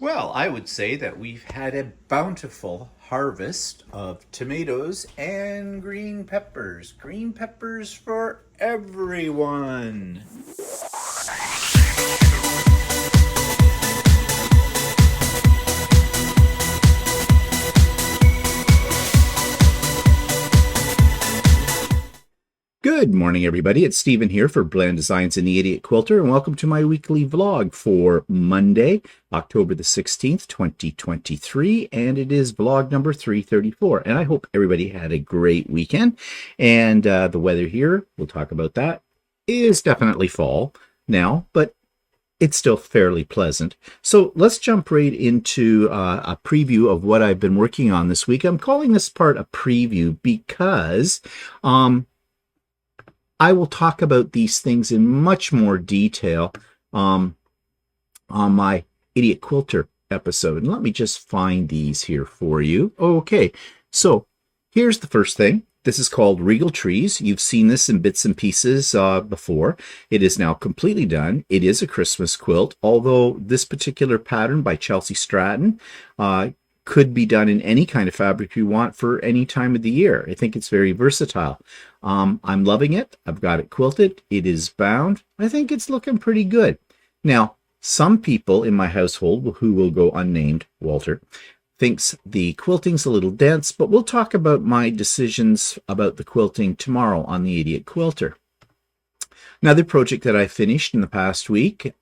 Well, I would say that we've had a bountiful harvest of tomatoes and green peppers. Green peppers for everyone. Good morning, everybody. It's Stephen here for Bland Designs and the Idiot Quilter, and welcome to my weekly vlog for Monday, October the 16th, 2023, and it is vlog number 334. And I hope everybody had a great weekend. And the weather here, we'll talk about that, is definitely fall now, but it's still fairly pleasant. So let's jump right into a preview of what I've been working on this week. I'm calling this part a preview because I will talk about these things in much more detail on my Idiot Quilter episode. And let me just find these here for you. Okay, so here's the first thing. This is called Regal Trees. You've seen this in bits and pieces before. It is now completely done. It is a Christmas quilt, although this particular pattern by Chelsea Stratton could be done in any kind of fabric you want for any time of the year. I think it's very versatile. I'm loving it. I've got it quilted. It is bound. I think it's looking pretty good. Now, some people in my household, who will go unnamed, Walter, thinks the quilting's a little dense, but we'll talk about my decisions about the quilting tomorrow on the Idiot Quilter. Another project that I finished in the past week,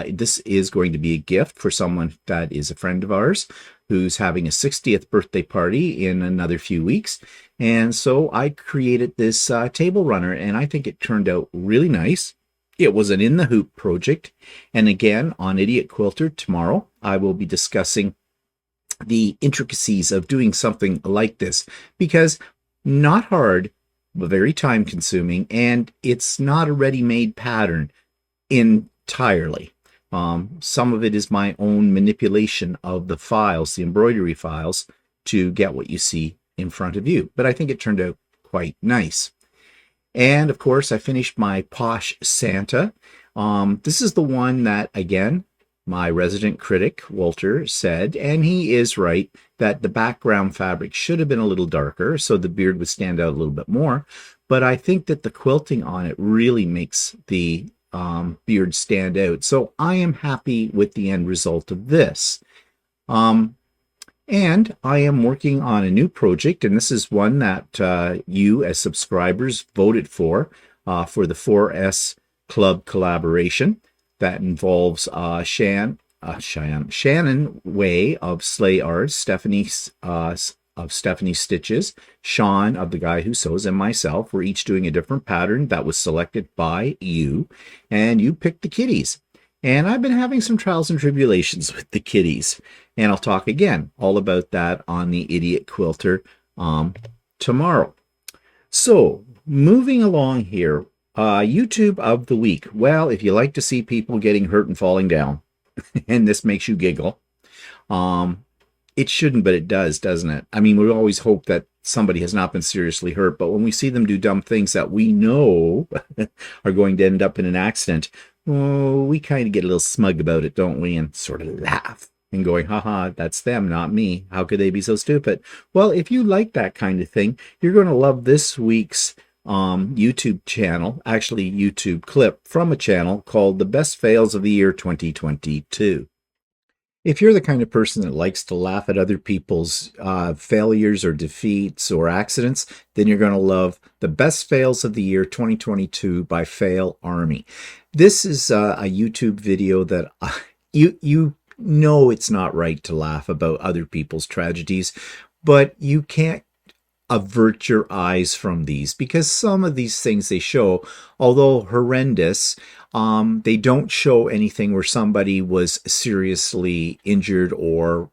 this is going to be a gift for someone that is a friend of ours who's having a 60th birthday party in another few weeks. And so I created this table runner, and I think it turned out really nice. It was an in the hoop project. And again, on Idiot Quilter tomorrow, I will be discussing the intricacies of doing something like this, because not hard, but very time consuming, and it's not a ready-made pattern entirely. Some of it is my own manipulation of the files, the embroidery files, to get what you see in front of you. But I think it turned out quite nice. And of course, I finished my Posh Santa. This is the one that, again, my resident critic, Walter, said, and he is right, that the background fabric should have been a little darker so the beard would stand out a little bit more. But I think that the quilting on it really makes the beard stand out. So I am happy with the end result of this. And I am working on a new project, and this is one that you as subscribers voted for the 4S Club collaboration. That involves Shannon Way of Slay Art, Stephanie of Stephanie Stitches, Sean of The Guy Who Sews, and myself. We're each doing a different pattern that was selected by you, and you picked the kitties. And I've been having some trials and tribulations with the kitties, and I'll talk again all about that on the Idiot Quilter tomorrow. So, moving along here, YouTube of the week. Well, if you like to see people getting hurt and falling down, and this makes you giggle, it shouldn't, but it does, doesn't it? I mean, we always hope that somebody has not been seriously hurt, but when we see them do dumb things that we know are going to end up in an accident, oh, we kind of get a little smug about it, don't we? And sort of laugh and going, haha, that's them, not me. How could they be so stupid? Well, if you like that kind of thing, you're going to love this week's YouTube channel, actually YouTube clip from a channel called The Best Fails of the Year 2022. If you're the kind of person that likes to laugh at other people's failures or defeats or accidents, then you're going to love The Best Fails of the Year 2022 by FailArmy. This is a YouTube video that you know it's not right to laugh about other people's tragedies, but you can't avert your eyes from these, because some of these things they show, although horrendous, they don't show anything where somebody was seriously injured or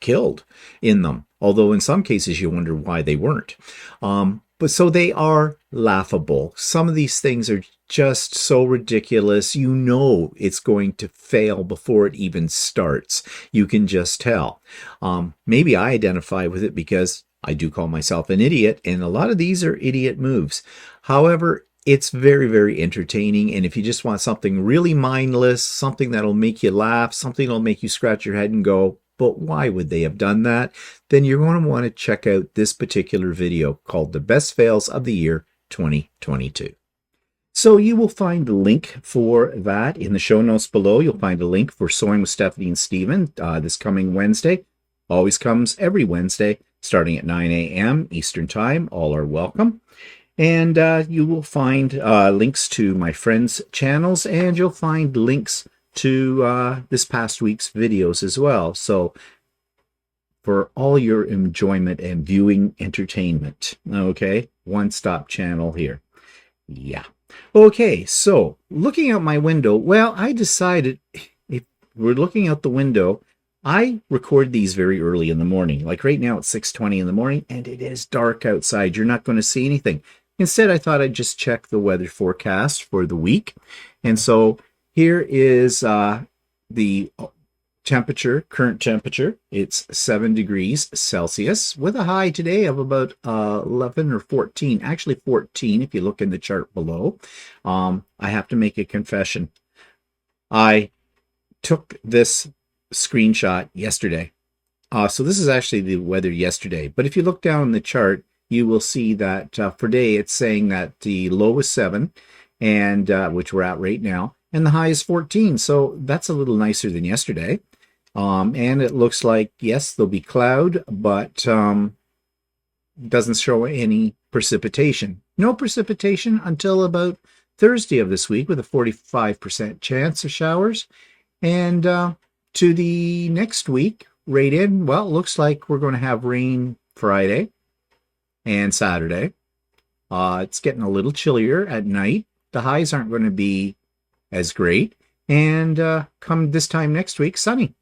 killed in them. Although in some cases you wonder why they weren't. But so they are laughable. Some of these things are just so ridiculous. You know it's going to fail before it even starts. You can just tell. Maybe I identify with it because I do call myself an idiot, and a lot of these are idiot moves. However, it's very, very entertaining. And if you just want something really mindless, something that'll make you laugh, something that'll make you scratch your head and go, but why would they have done that? Then you're going to want to check out this particular video called The Best Fails of the Year 2022. So you will find the link for that in the show notes below. You'll find a link for Sewing with Stephanie and Steven this coming Wednesday. Always comes every Wednesday, starting at 9 a.m. Eastern Time. All are welcome. And you will find links to my friends' channels, and you'll find links to this past week's videos as well. So for all your enjoyment and viewing entertainment, okay? One-stop channel here. Yeah. Okay, so looking out my window, well, I decided if we're looking out the window, I record these very early in the morning. Like right now it's 6:20 in the morning and it is dark outside. You're not going to see anything. Instead, I thought I'd just check the weather forecast for the week. And so here is the temperature, current temperature. It's 7 degrees Celsius with a high today of about 11 or 14. Actually 14 if you look in the chart below. I have to make a confession. I took this screenshot yesterday. So this is actually the weather yesterday. But if you look down the chart, you will see that for today it's saying that the low is 7, and which we're at right now, and the high is 14. So that's a little nicer than yesterday. And it looks like, yes, there'll be cloud, but doesn't show any precipitation. No precipitation until about Thursday of this week with a 45% chance of showers. And to the next week, right in, well, it looks like we're going to have rain Friday and Saturday. It's getting a little chillier at night. The highs aren't going to be as great. And come this time next week, sunny,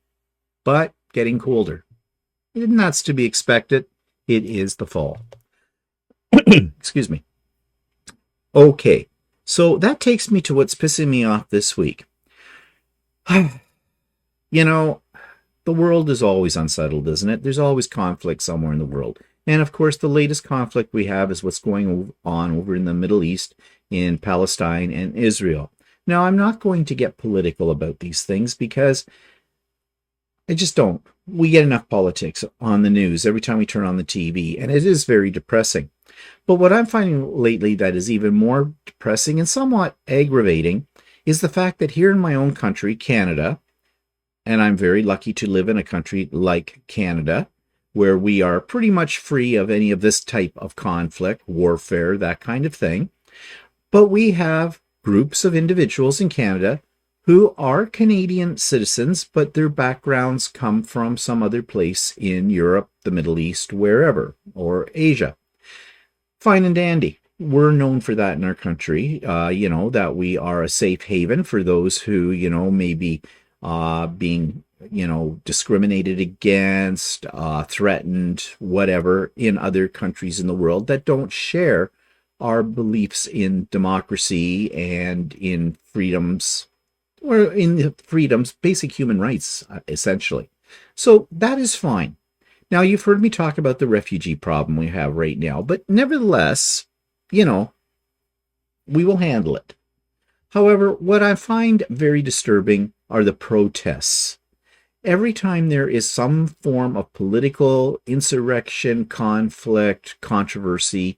but getting colder. And that's to be expected. It is the fall. Excuse me. Okay, so that takes me to what's pissing me off this week. You know, the world is always unsettled, isn't it? There's always conflict somewhere in the world. And of course, the latest conflict we have is what's going on over in the Middle East, in Palestine and Israel. Now, I'm not going to get political about these things because I just don't. We get enough politics on the news every time we turn on the TV, and it is very depressing. But what I'm finding lately that is even more depressing and somewhat aggravating is the fact that here in my own country, Canada, and I'm very lucky to live in a country like Canada, where we are pretty much free of any of this type of conflict, warfare, that kind of thing. But we have groups of individuals in Canada who are Canadian citizens, but their backgrounds come from some other place in Europe, the Middle East, wherever, or Asia. Fine and dandy. We're known for that in our country, that we are a safe haven for those who, may be being, discriminated against, threatened, whatever, in other countries in the world that don't share our beliefs in democracy and in freedoms, or in the freedoms, basic human rights, essentially. So that is fine. Now, you've heard me talk about the refugee problem we have right now, but nevertheless, we will handle it. However, what I find very disturbing are the protests. Every time there is some form of political insurrection, conflict, controversy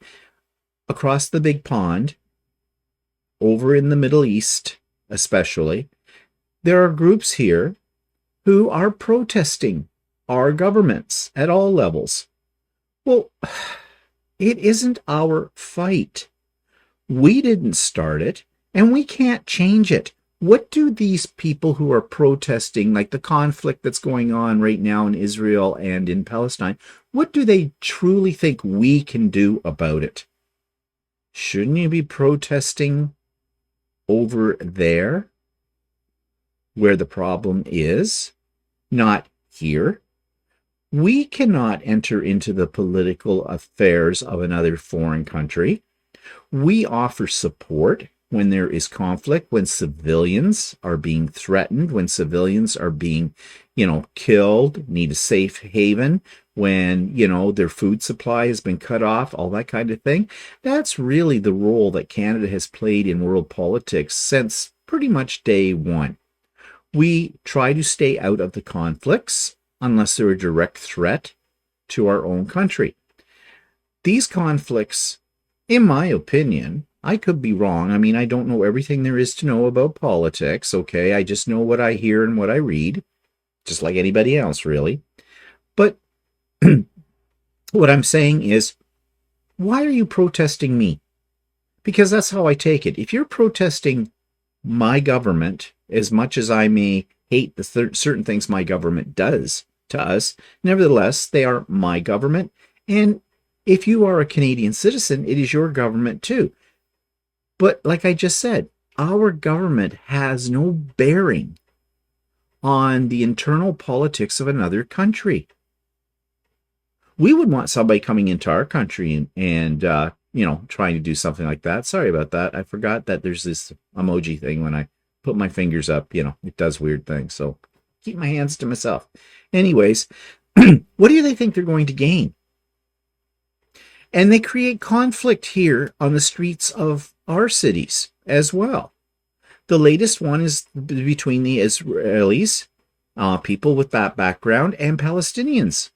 across the big pond, over in the Middle East especially, there are groups here who are protesting our governments at all levels. Well, it isn't our fight. We didn't start it, and we can't change it. What do these people who are protesting, like the conflict that's going on right now in Israel and in Palestine, what do they truly think we can do about it? Shouldn't you be protesting over there, where the problem is, not here? We cannot enter into the political affairs of another foreign country. We offer support. when there is conflict, when civilians are being threatened, when civilians are being, killed, need a safe haven, when, their food supply has been cut off, all that kind of thing. That's really the role that Canada has played in world politics since pretty much day one. We try to stay out of the conflicts unless they're a direct threat to our own country. These conflicts, in my opinion, I could be wrong. I mean, I don't know everything there is to know about politics, okay? I just know what I hear and what I read, just like anybody else, really. But what I'm saying is, why are you protesting me? Because that's how I take it. If you're protesting my government, as much as I may hate the certain things my government does to us, nevertheless, they are my government. And if you are a Canadian citizen, it is your government too. But like I just said, our government has no bearing on the internal politics of another country. We would want somebody coming into our country and trying to do something like that. Sorry about that. I forgot that there's this emoji thing when I put my fingers up, it does weird things. So keep my hands to myself. Anyways, what do they think they're going to gain? And they create conflict here on the streets of our cities as well. The latest one is between the Israelis, people with that background, and Palestinians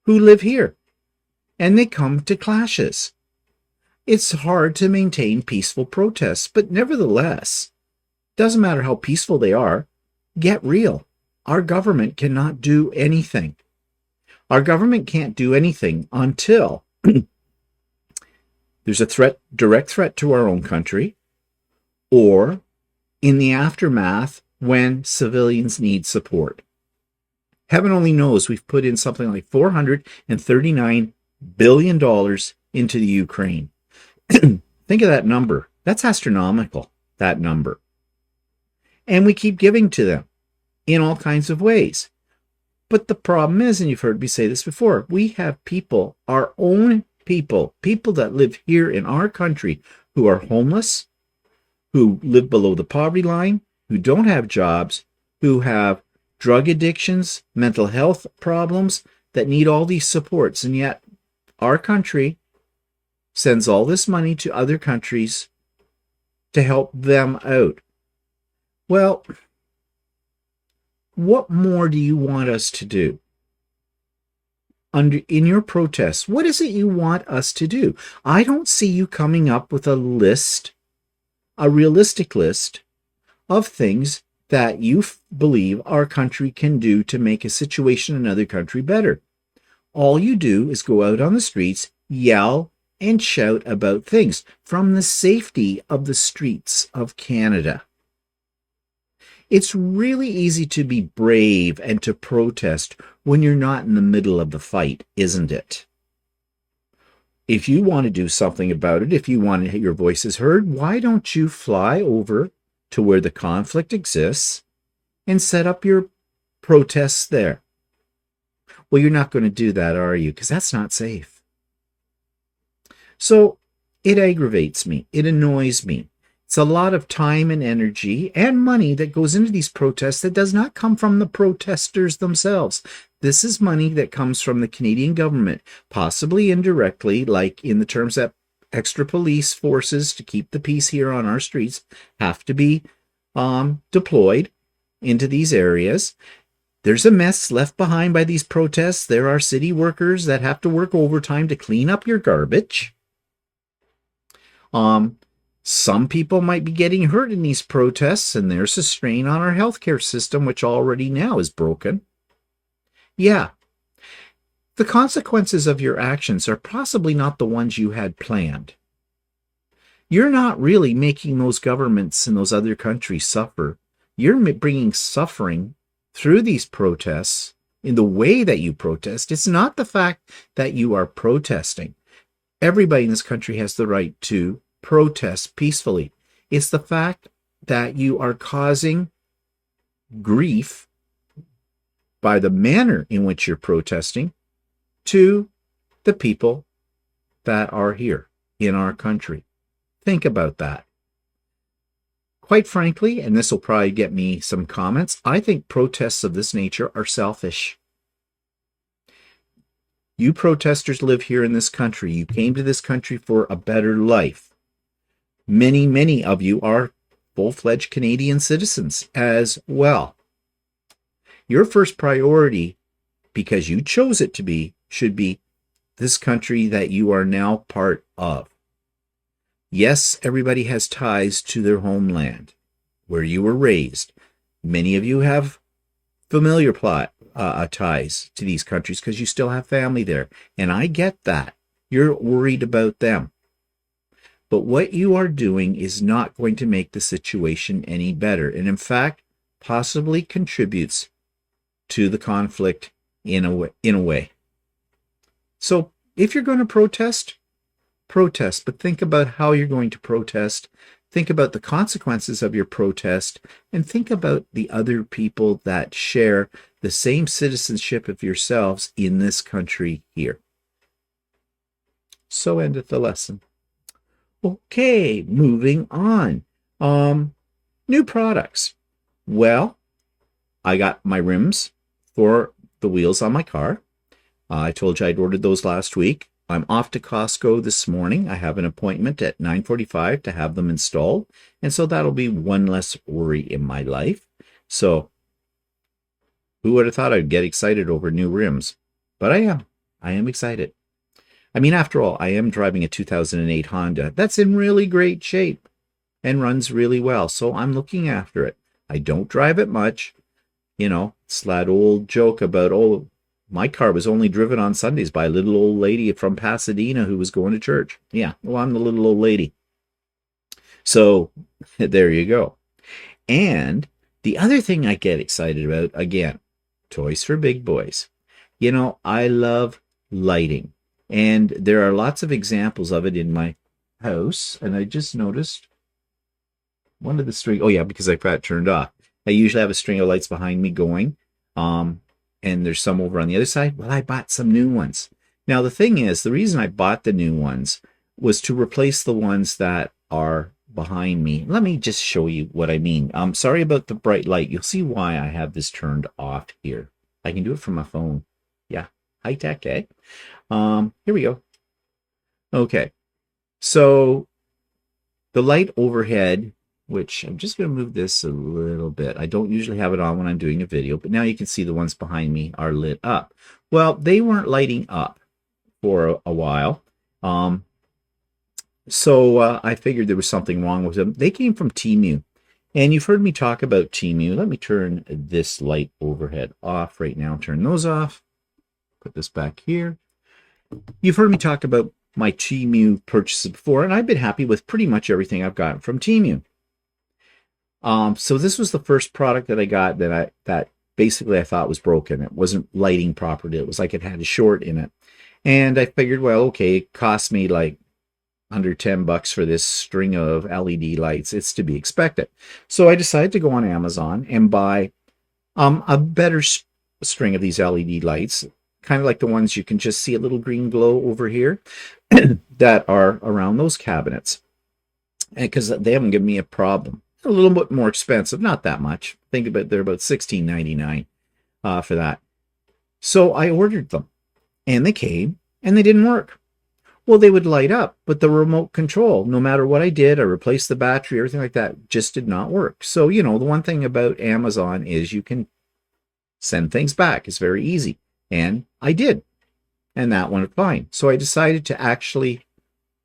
who live here. And they come to clashes. It's hard to maintain peaceful protests, but nevertheless, doesn't matter how peaceful they are, get real. Our government cannot do anything. Our government can't do anything until there's a direct threat to our own country, or in the aftermath when civilians need support. Heaven only knows we've put in something like $439 billion into the Ukraine. Think of that number. That's astronomical, that number. And we keep giving to them in all kinds of ways. But the problem is, and you've heard me say this before, we have people, our own people that live here in our country who are homeless, who live below the poverty line, who don't have jobs, who have drug addictions, mental health problems, that need all these supports. And yet our country sends all this money to other countries to help them out. Well, what more do you want us to do? In your protests, what is it you want us to do? I don't see you coming up with a list, a realistic list of things that you believe our country can do to make a situation in another country better. All you do is go out on the streets, yell, and shout about things from the safety of the streets of Canada. It's really easy to be brave and to protest when you're not in the middle of the fight, isn't it? If you want to do something about it, if you want to get your voices heard, why don't you fly over to where the conflict exists and set up your protests there? Well, you're not going to do that, are you? Because that's not safe. So it aggravates me. It annoys me. It's a lot of time and energy and money that goes into these protests that does not come from the protesters themselves. This is money that comes from the Canadian government, possibly indirectly, like in the terms that extra police forces to keep the peace here on our streets have to be deployed into these areas. There's a mess left behind by these protests. There are city workers that have to work overtime to clean up your garbage. Some people might be getting hurt in these protests, and there's a strain on our healthcare system, which already now is broken. Yeah, the consequences of your actions are possibly not the ones you had planned. You're not really making those governments in those other countries suffer. You're bringing suffering through these protests in the way that you protest. It's not the fact that you are protesting. Everybody in this country has the right to protest peacefully. It's the fact that you are causing grief by the manner in which you're protesting to the people that are here in our country. Think about that. quite frankly, and this will probably get me some comments, I think protests of this nature are selfish. You protesters live here in this country. You came to this country for a better life. Many, many of you are full-fledged Canadian citizens as well. Your first priority, because you chose it to be, should be this country that you are now part of. Yes, everybody has ties to their homeland, where you were raised. Many of you have familiar ties to these countries because you still have family there. And I get that. You're worried about them. But what you are doing is not going to make the situation any better. And in fact, possibly contributes to the conflict in a way. So if you're going to protest, but think about how you're going to protest. Think about the consequences of your protest, and think about the other people that share the same citizenship of yourselves in this country here. So endeth the lesson. Okay, moving on. New products. Well, I got my rims for the wheels on my car. I told you I'd ordered those last week. I'm off to Costco this morning. I have an appointment at 9:45 to have them installed. And so that'll be one less worry in my life. So who would have thought I'd get excited over new rims? But I am. I am excited. I mean, after all, I am driving a 2008 Honda that's in really great shape and runs really well. So I'm looking after it. I don't drive it much. You know, it's that old joke about, oh, my car was only driven on Sundays by a little old lady from Pasadena who was going to church. Yeah, well, I'm the little old lady. So there you go. And the other thing I get excited about, again, toys for big boys. You know, I love lighting. And there are lots of examples of it in my house. And I just noticed one of the string. Oh, yeah, because I've got it turned off. I usually have a string of lights behind me going. And there's some over on the other side. Well, I bought some new ones. Now, the thing is, the reason I bought the new ones was to replace the ones that are behind me. Let me just show you what I mean. Sorry about the bright light. You'll see why I have this turned off here. I can do it from my phone. Yeah, high tech, eh? Here we go. Okay, so the light overhead, which I'm just going to move this a little bit. I don't usually have it on when I'm doing a video, but now you can see the ones behind me are lit up. Well, they weren't lighting up for a while. So I figured there was something wrong with them. They came from Temu. And you've heard me talk about Temu. Let me turn this light overhead off right now. Turn those off. Put this back here. You've heard me talk about my Temu purchases before, and I've been happy with pretty much everything I've gotten from Temu. So this was the first product that I got that basically I thought was broken. It wasn't lighting properly. It was like it had a short in it. And I figured, well, okay, it cost me like under $10 for this string of LED lights. It's to be expected. So I decided to go on Amazon and buy a better string of these LED lights, kind of like the ones you can just see a little green glow over here that are around those cabinets. And because they haven't given me a problem. A little bit more expensive, not that much. Think about they're about $16.99 for that. So I ordered them, and they came, and they didn't work. Well, they would light up, but the remote control, no matter what I did, I replaced the battery, everything like that, just did not work. So, you know, the one thing about Amazon is you can send things back. It's very easy, and I did, and that went fine. So I decided to actually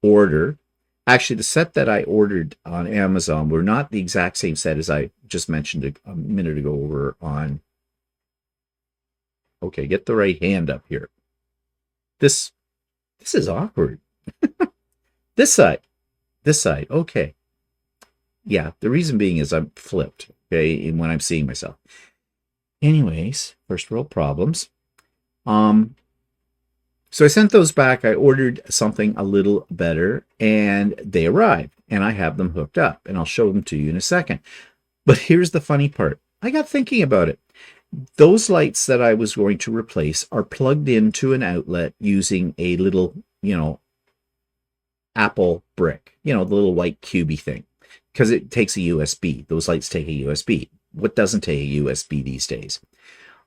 order. Actually, the set that I ordered on Amazon were not the exact same set as I just mentioned a minute ago over on... Okay, get the right hand up here. This is awkward. This side. Okay. Yeah, the reason being is I'm flipped, okay, when I'm seeing myself. Anyways, first world problems. So I sent those back. I ordered something a little better, and they arrived, and I have them hooked up, and I'll show them to you in a second. But here's the funny part. I got thinking about it. Those lights that I was going to replace are plugged into an outlet using a little, you know, Apple brick, you know, the little white cubey thing. because it takes a USB. Those lights take a USB. What doesn't take a USB these days?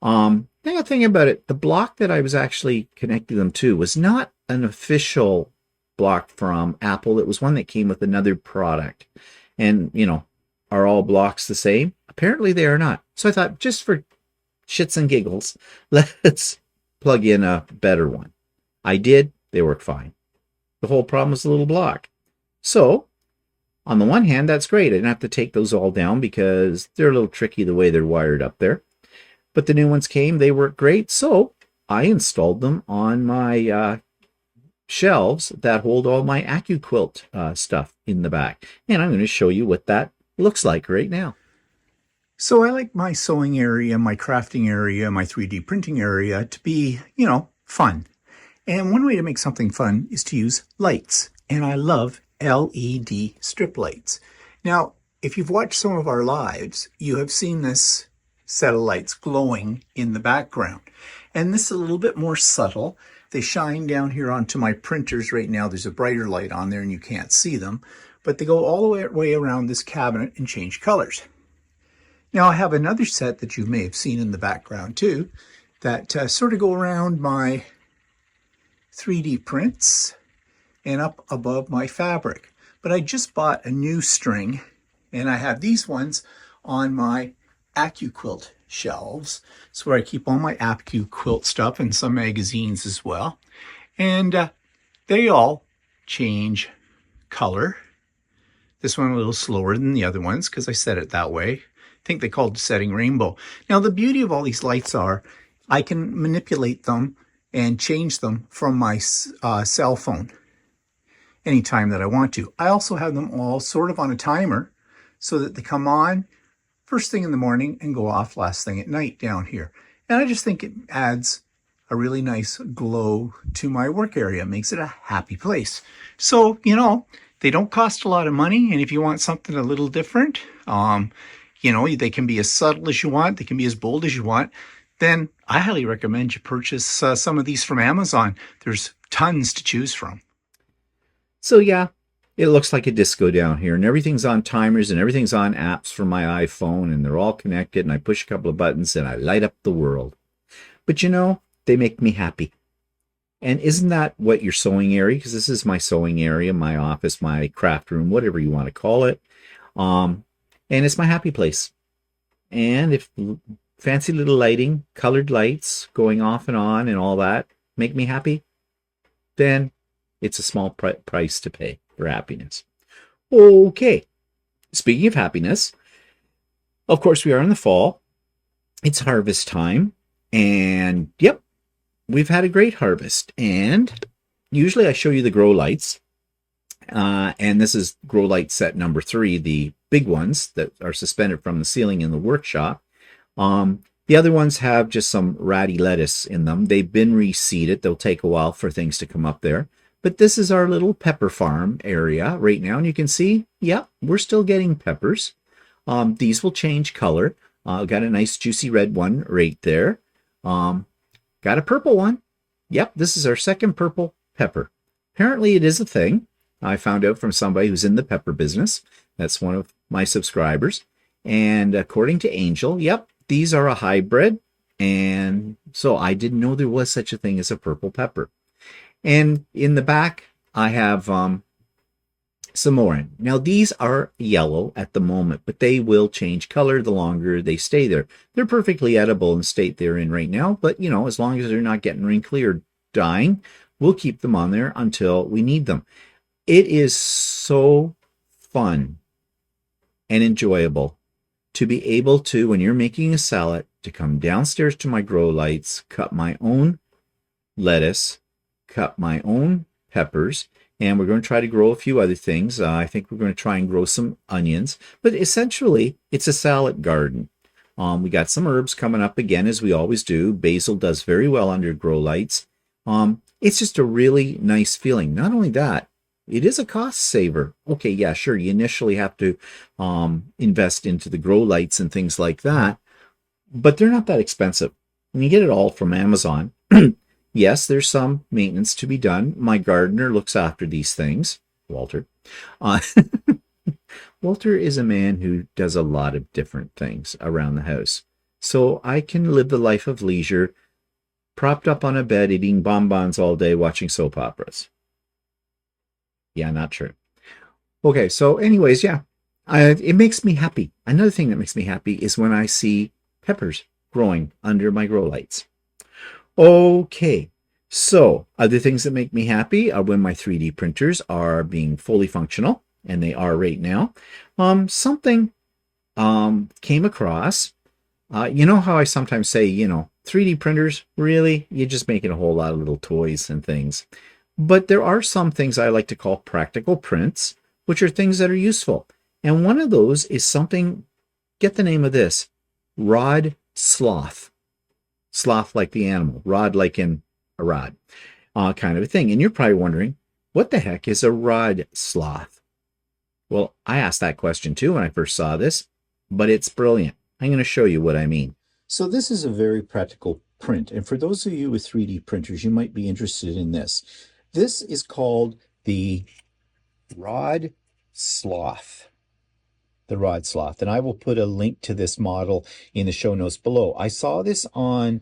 The other thing about it, the block that I was actually connecting them to was not an official block from Apple. It was one that came with another product. And, you know, are all blocks the same? Apparently they are not. So I thought, just for shits and giggles, let's plug in a better one. I did. They work fine. The whole problem was the little block. So, on the one hand, that's great. I didn't have to take those all down because they're a little tricky the way they're wired up there. But the new ones came. They work great. So, I installed them on my shelves that hold all my AccuQuilt stuff in the back. And I'm going to show you what that looks like right now. So I like my sewing area, my crafting area, my 3D printing area to be, you know, fun. And one way to make something fun is to use lights. And I love LED strip lights. Now, if you've watched some of our lives, you have seen this set of lights glowing in the background. And this is a little bit more subtle. They shine down here onto my printers right now. There's a brighter light on there and you can't see them. But they go all the way around this cabinet and change colors. Now I have another set that you may have seen in the background too, that sort of go around my 3D prints and up above my fabric. But I just bought a new string and I have these ones on my AccuQuilt shelves. It's where I keep all my AccuQuilt stuff and some magazines as well. And they all change color. This one a little slower than the other ones because I set it that way. I think they called it setting rainbow. Now the beauty of all these lights are I can manipulate them and change them from my cell phone anytime that I want to. I also have them all sort of on a timer so that they come on first thing in the morning and go off last thing at night down here. And I just think it adds a really nice glow to my work area. It makes it a happy place. So, you know, they don't cost a lot of money. And if you want something a little different, you know, they can be as subtle as you want. They can be as bold as you want. Then I highly recommend you purchase some of these from Amazon. There's tons to choose from. So yeah, it looks like a disco down here. And everything's on timers and everything's on apps from my iPhone. And they're all connected. And I push a couple of buttons and I light up the world. But you know, they make me happy. And isn't that what your sewing area? Because this is my sewing area, my office, my craft room, whatever you want to call it. And it's my happy place. And if fancy little lighting, colored lights going off and on and all that make me happy, then it's a small price to pay for happiness. Okay. Speaking of happiness, of course, we are in the fall. It's harvest time. And yep, we've had a great harvest. And usually I show you the grow lights. And this is grow light set number 3, the big ones that are suspended from the ceiling in the workshop. The other ones have just some ratty lettuce in them. They've been reseeded. They'll take a while for things to come up there. But this is our little pepper farm area right now. And you can see, yeah, we're still getting peppers. These will change color. Got a nice juicy red one right there. Got a purple one. Yep, this is our second purple pepper. Apparently it is a thing. I found out from somebody who's in the pepper business. That's one of my subscribers. And according to Angel, yep, these are a hybrid. And so I didn't know there was such a thing as a purple pepper. And in the back, I have some more. Now, these are yellow at the moment, but they will change color the longer they stay there. They're perfectly edible in the state they're in right now. But, you know, as long as they're not getting wrinkly or dying, we'll keep them on there until we need them. It is so fun and enjoyable to be able to, when you're making a salad, to come downstairs to my grow lights, cut my own lettuce, cut my own peppers, and we're going to try to grow a few other things. I think we're going to try and grow some onions, but essentially it's a salad garden. We got some herbs coming up again, as we always do. Basil does very well under grow lights. It's just a really nice feeling. Not only that, it is a cost saver. Okay, yeah, sure. You initially have to invest into the grow lights and things like that, but they're not that expensive. And you get it all from Amazon. Yes, there's some maintenance to be done. My gardener looks after these things, Walter. Walter is a man who does a lot of different things around the house. So I can live the life of leisure, propped up on a bed, eating bonbons all day, watching soap operas. Yeah, not true. Okay, so anyways, yeah, it makes me happy. Another thing that makes me happy is when I see peppers growing under my grow lights. Okay, so other things that make me happy are when my 3D printers are being fully functional, and they are right now. Something came across. You know how I sometimes say, 3D printers, really? You're just making a whole lot of little toys and things. But there are some things I like to call practical prints, which are things that are useful. And one of those is something, get the name of this, rod sloth. Sloth like the animal, rod like in a rod, kind of a thing. And you're probably wondering, what the heck is a rod sloth? Well, I asked that question too when I first saw this, but it's brilliant. I'm going to show you what I mean. So this is a very practical print. And for those of you with 3D printers, you might be interested in this. This is called the rod sloth. The rod sloth. And I will put a link to this model in the show notes below. I saw this on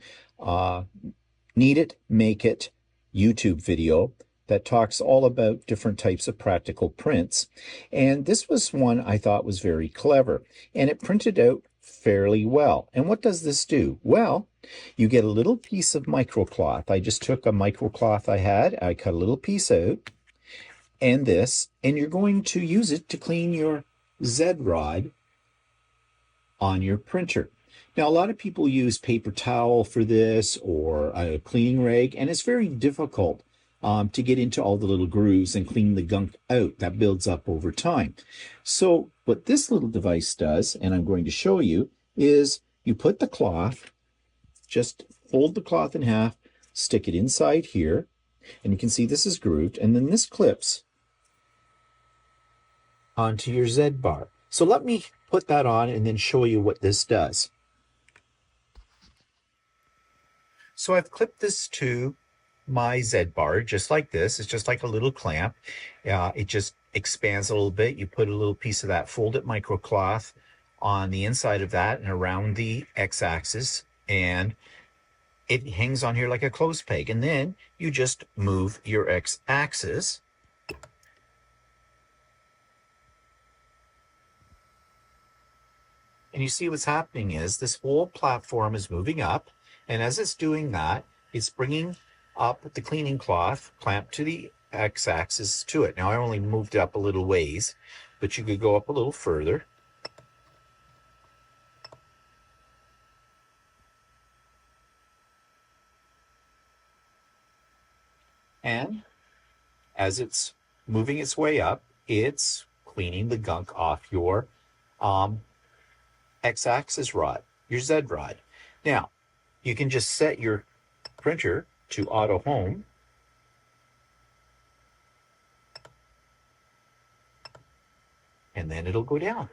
Need It, Make It YouTube video that talks all about different types of practical prints. And this was one I thought was very clever. And it printed out fairly well. And what does this do? Well, you get a little piece of microcloth. I just took a microcloth I had. I cut a little piece out. And this. And you're going to use it to clean your Z rod on your printer. Now, a lot of people use paper towel for this or a cleaning rag, and it's very difficult to get into all the little grooves and clean the gunk out that builds up over time. So what this little device does, and I'm going to show you, is you put the cloth, just fold the cloth in half, stick it inside here, and you can see this is grooved, and then this clips onto your Z bar. So let me put that on and then show you what this does. So I've clipped this to my Z bar just like this. It's just like a little clamp. It just expands a little bit. You put a little piece of that folded microcloth on the inside of that and around the X-axis, and it hangs on here like a clothes peg. And then you just move your X-axis. And you see what's happening is this whole platform is moving up. And as it's doing that, it's bringing up the cleaning cloth clamped to the X-axis to it. Now, I only moved it up a little ways, but you could go up a little further. And as it's moving its way up, it's cleaning the gunk off your X-axis rod, your Z rod. Now, you can just set your printer to auto home. And then it'll go down.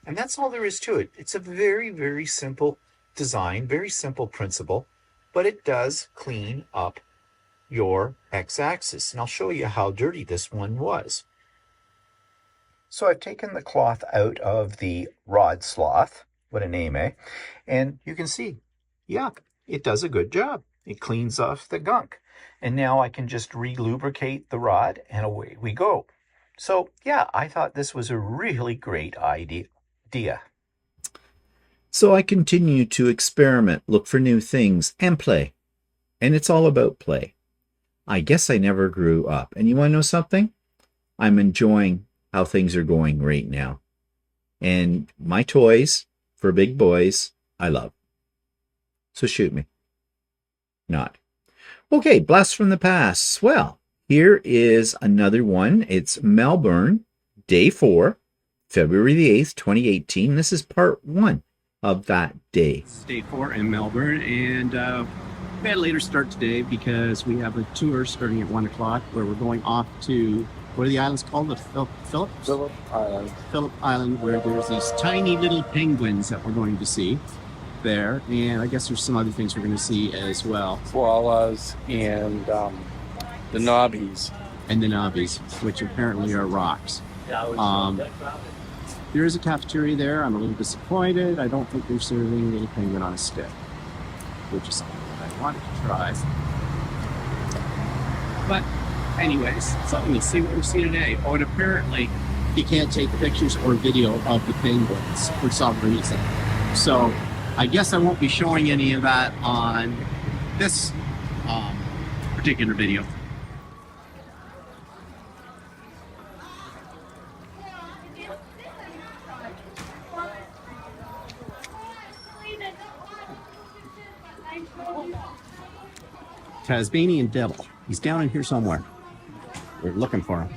And that's all there is to it. It's a very, very simple design, very simple principle, but it does clean up your X-axis. And I'll show you how dirty this one was. So I've taken the cloth out of the rod sloth. What a name, eh? And you can see, yeah, it does a good job. It cleans off the gunk. And now I can just re-lubricate the rod and away we go. So yeah, I thought this was a really great idea. So I continue to experiment, look for new things, and play. And it's all about play. I guess I never grew up. And you want to know something? I'm enjoying how things are going right now. And my toys for big boys, I love. So shoot me. Not. Okay, blast from the past. Well, here is another one. It's Melbourne, day 4, February the 8th, 2018. This is part 1 of that day. It's day 4 in Melbourne, and we had a later start today because we have a tour starting at 1 o'clock where we're going off to, what are the islands called? The Phillip Island. Phillip Island, where there's these tiny little penguins that we're going to see there, and I guess there's some other things we're going to see as well. Koalas and The knobbies. And the knobbies, which apparently are rocks. There is a cafeteria there. I'm a little disappointed. I don't think they're serving any penguin on a stick, which is something that I wanted to try. But anyways, so let's see what we see today. Oh, and apparently you can't take pictures or video of the penguins for some reason. So I guess I won't be showing any of that on this particular video. Tasmanian devil. He's down in here somewhere. We're looking for him.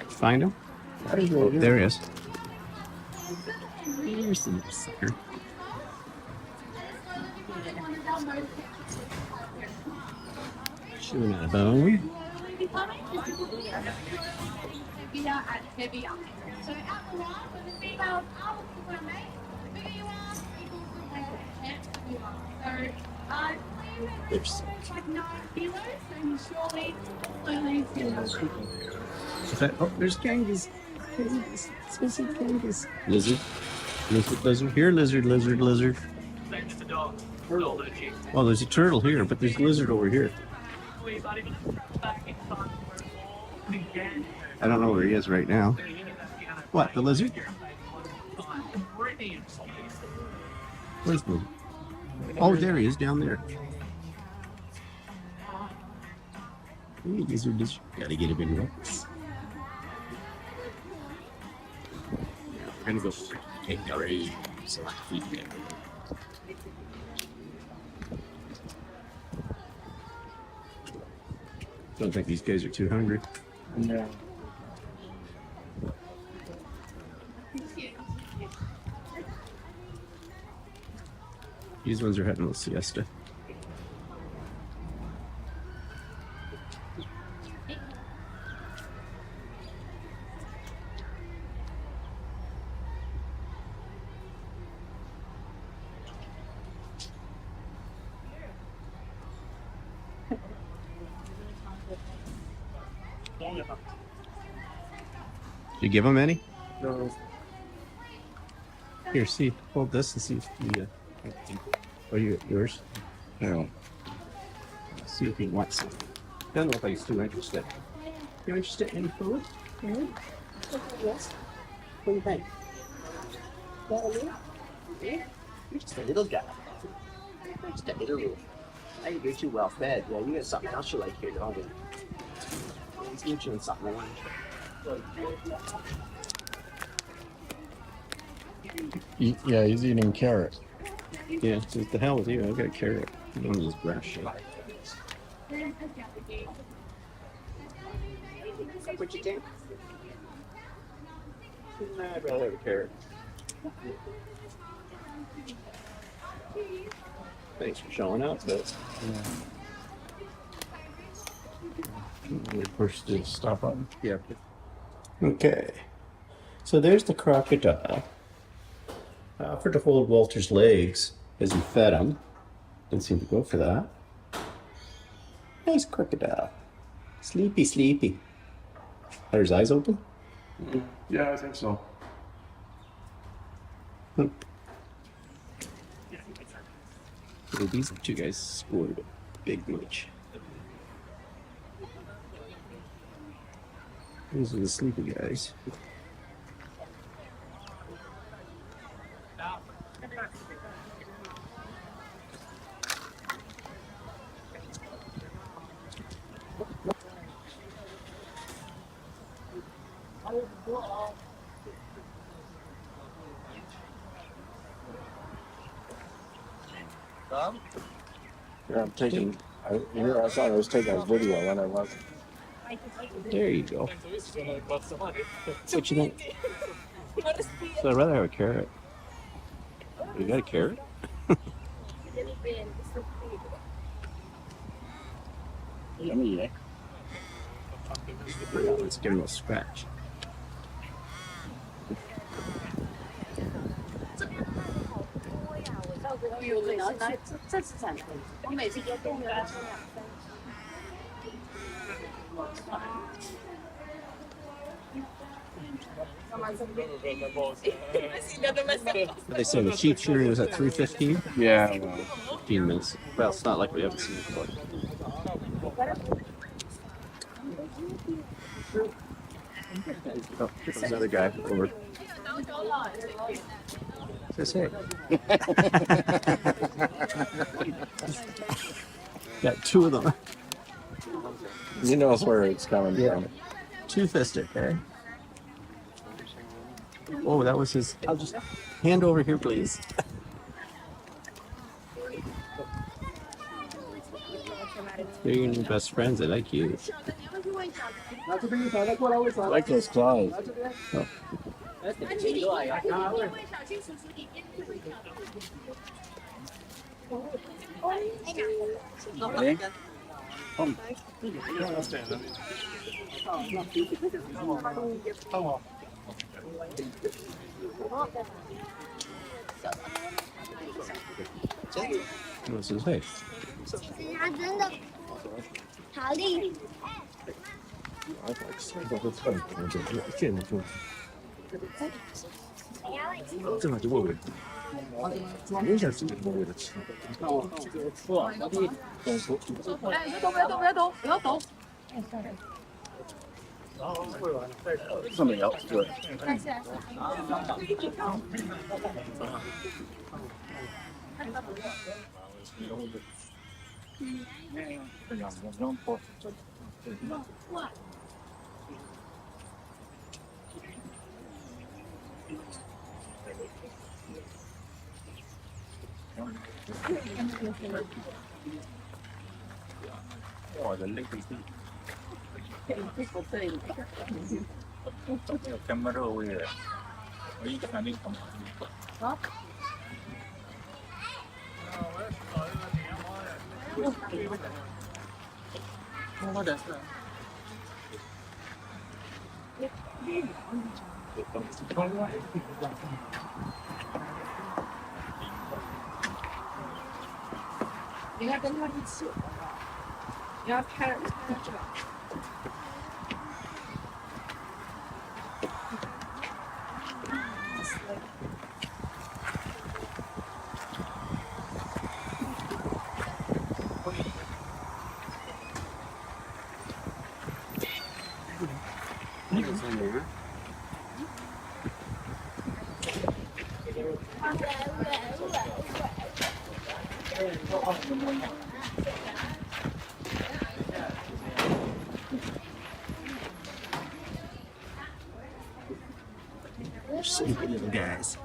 Find him? Oh, there he is. Here's the sucker. Chewing on a bone. Oh, there's kangas. Lizard. Lizard. Here, lizard. Well, there's a turtle here, but there's a lizard over here. I don't know where he is right now. What, the lizard? Where's the lizard? Oh, there he is, down there. Hey, lizard. Gotta get him in rocks. We're gonna go take our aim. Don't think these guys are too hungry. No. These ones are having a siesta. Did you give them any? No. Here, see, hold this and see if you. Oh, you got yours? No. See if he wants some. Doesn't look like he's too interested. You interested in food? Yes. What do you think? Yeah? You're just a little guy. You're just a little. I think you're too well fed. Yeah, you got something else you like here, don't you? He's eating something. I want to try. Yeah, he's eating carrot. Yeah, what the hell with you? I've got a carrot. One of those grass shit. What you think? Nah, I'd rather have a carrot. Thanks for showing up, but We pushed the stop button. yeah. Okay, so there's the crocodile. I offered to hold Walter's legs as he fed him. Didn't seem to go for that. Nice crocodile. Sleepy. Are his eyes open? Yeah, I think so. Oh, these two guys scored a big much. These are the sleepy guys. Yeah, I'm taking. I thought I was taking a video and I wasn't. There you go. What you think? So I'd rather have a carrot. You got a carrot? Yummy, eh? Yeah, let's give him a scratch. They say the sheep shearing was at 3:15. Yeah, well, 15 minutes. Well, it's not like we haven't seen it before. Oh, there's another guy over. Says hey. Got two of them. he knows where it's coming from. Two-fisted, okay? Oh, that was his. I'll just hand over here, please. They're your best friends. I like you. I like those claws. Oh. This is hey. 他真的好厉害。正好就问问，没想吃我为了吃。上面摇，对。哇，人类飞机。camera位的，我一看你看。好。我的是。应该跟他一起，你要拍着这个。那个是哪个？ Sleepy little guys.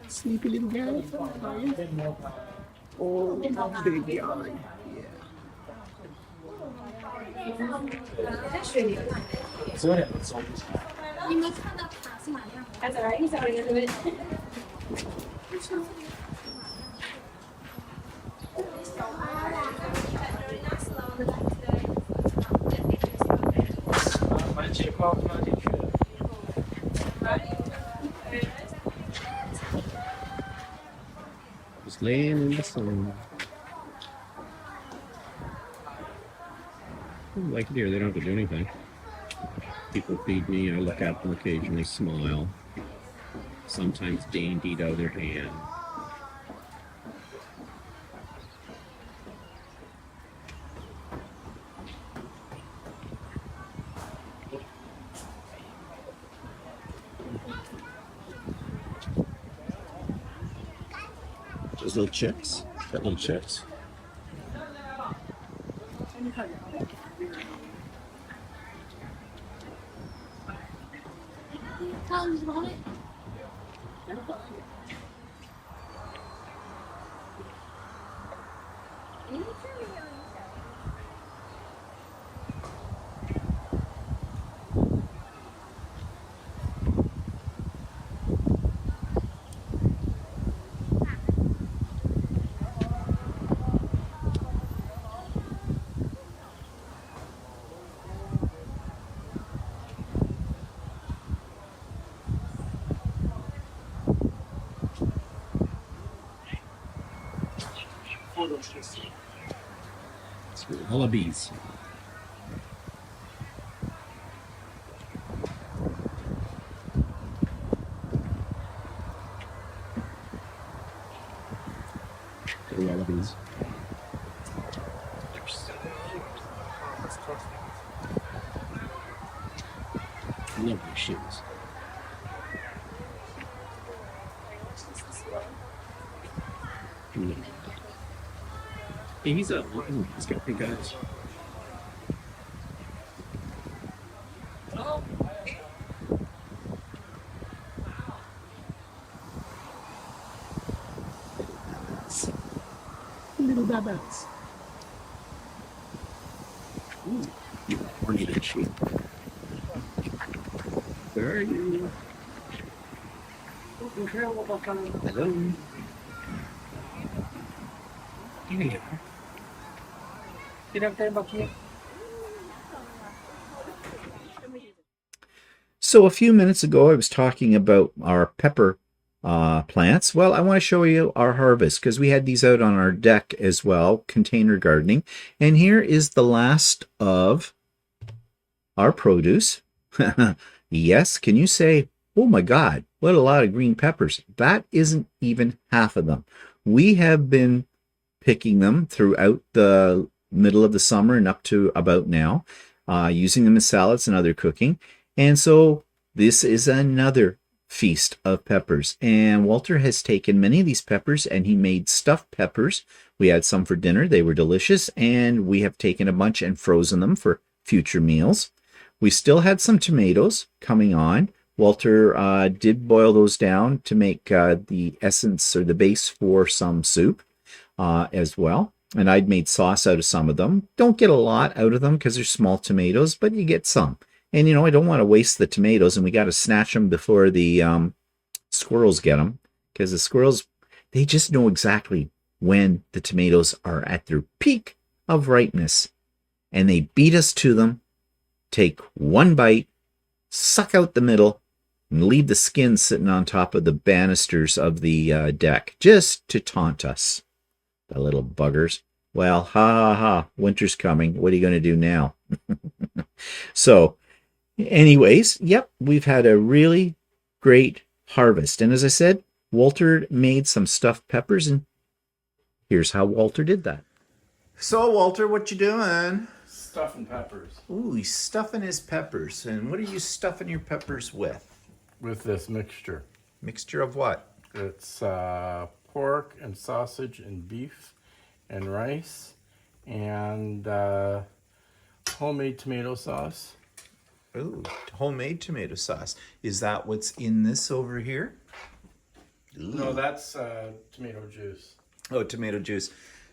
Sleepy little guys. Oh, big guy. Yeah. 你们看到塔是哪样？还在那儿，一小人对不对？ Just laying in the sun. Like deer, they don't have to do anything. People feed me, I look at them occasionally, smile. Sometimes daintied out of their hand. Those little chicks. Got little chicks. 他们什么嘞？ Got Wallabies. The wallabies. I love their shoes. Hey, he's got big eyes. Little babas. Ooh, you horny that sheep. Where are you? Hello. Here you are. So a few minutes ago, I was talking about our pepper plants. Well, I want to show you our harvest because we had these out on our deck as well, container gardening. And here is the last of our produce. Yes, can you say, oh my God, what a lot of green peppers. That isn't even half of them. We have been picking them throughout the middle of the summer and up to about now, using them as salads and other cooking. And so this is another feast of peppers. And Walter has taken many of these peppers and he made stuffed peppers. We had some for dinner. They were delicious. And we have taken a bunch and frozen them for future meals. We still had some tomatoes coming on. Walter did boil those down to make the essence or the base for some soup as well. And I'd made sauce out of some of them. Don't get a lot out of them because they're small tomatoes, but you get some. And, you know, I don't want to waste the tomatoes, and we got to snatch them before the squirrels get them, because the squirrels, they just know exactly when the tomatoes are at their peak of ripeness, and they beat us to them, take one bite, suck out the middle, and leave the skin sitting on top of the banisters of the deck, just to taunt us. The little buggers. Well, ha ha ha, winter's coming. What are you going to do now? So, anyways, yep, we've had a really great harvest. And as I said, Walter made some stuffed peppers, and here's how Walter did that. So, Walter, what you doing? Stuffing peppers. Ooh, he's stuffing his peppers. And what are you stuffing your peppers with? With this mixture. Mixture of what? It's pork and sausage and beef and rice and homemade tomato sauce. Ooh, homemade tomato sauce. Is that what's in this over here? Ooh. No, that's tomato juice. Oh, tomato juice.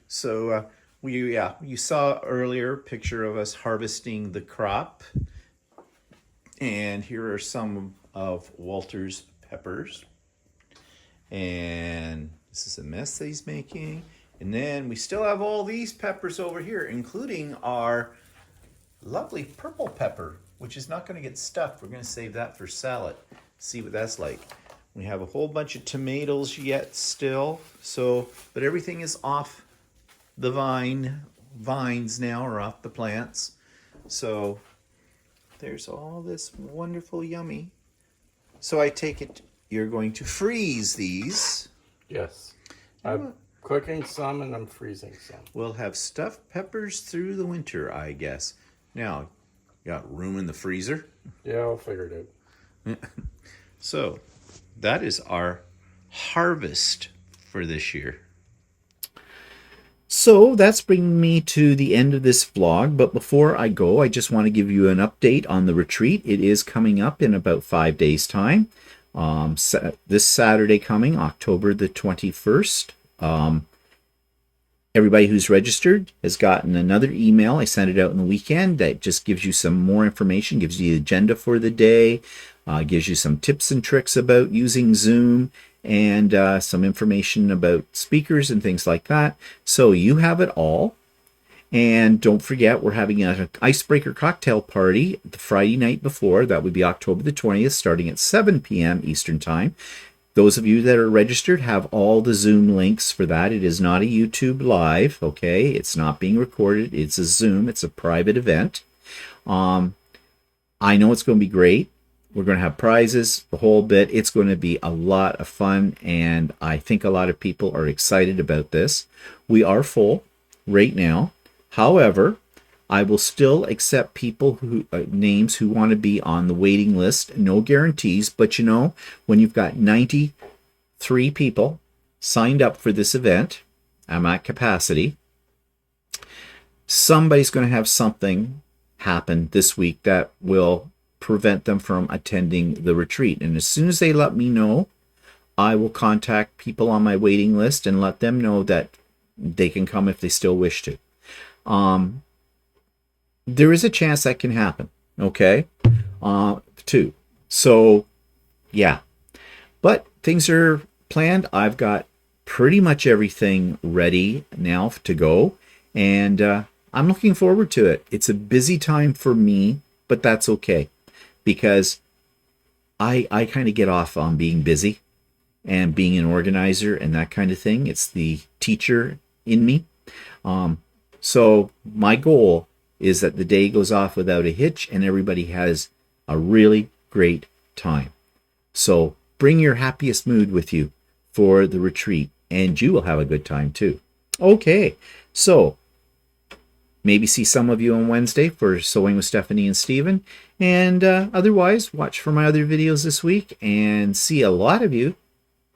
So you saw earlier a picture of us harvesting the crop. And here are some of Walter's peppers. And this is a mess that he's making. And then we still have all these peppers over here, including our lovely purple pepper, which is not going to get stuffed. We're going to save that for salad. See what that's like. We have a whole bunch of tomatoes yet still. So, but everything is off the vines now, or off the plants. So there's all this wonderful yummy. So I take it you're going to freeze these. Yes. I'm cooking some and I'm freezing some. We'll have stuffed peppers through the winter, I guess. Now, you got room in the freezer? Yeah, I'll figure it out. So, that is our harvest for this year. So, that's bringing me to the end of this vlog. But before I go, I just want to give you an update on the retreat. It is coming up in about 5 days' time. This Saturday coming, October the 21st. Everybody who's registered has gotten another email. I sent it out in the weekend that just gives you some more information, gives you the agenda for the day, gives you some tips and tricks about using Zoom, and some information about speakers and things like that. So you have it all. And don't forget, we're having an icebreaker cocktail party the Friday night before. That would be October the 20th, starting at 7 p.m. Eastern Time. Those of you that are registered have all the Zoom links for that. It is not a YouTube live, okay? It's not being recorded. It's a Zoom. It's a private event. I know it's going to be great. We're going to have prizes, the whole bit. It's going to be a lot of fun, and I think a lot of people are excited about this. We are full right now. However, I will still accept people who names who want to be on the waiting list. No guarantees, but you know, when you've got 93 people signed up for this event, I'm at capacity. Somebody's going to have something happen this week that will prevent them from attending the retreat. And as soon as they let me know, I will contact people on my waiting list and let them know that they can come if they still wish to. There is a chance that can happen, okay? Too. So, yeah. But things are planned. I've got pretty much everything ready now to go, and I'm looking forward to it. It's a busy time for me, but that's okay, because I kind of get off on being busy and being an organizer and that kind of thing. It's the teacher in me. So my goal is that the day goes off without a hitch and everybody has a really great time. So bring your happiest mood with you for the retreat, and you will have a good time too. Okay, so maybe see some of you on Wednesday for Sewing with Stephanie and Stephen, and otherwise watch for my other videos this week, and see a lot of you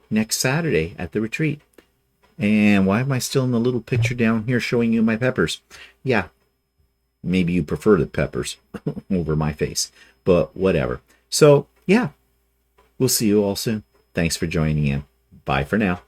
next Saturday at the retreat. And why am I still in the little picture down here showing you my peppers? Yeah, maybe you prefer the peppers over my face, but whatever. So yeah, we'll see you all soon. Thanks for joining in. Bye for now.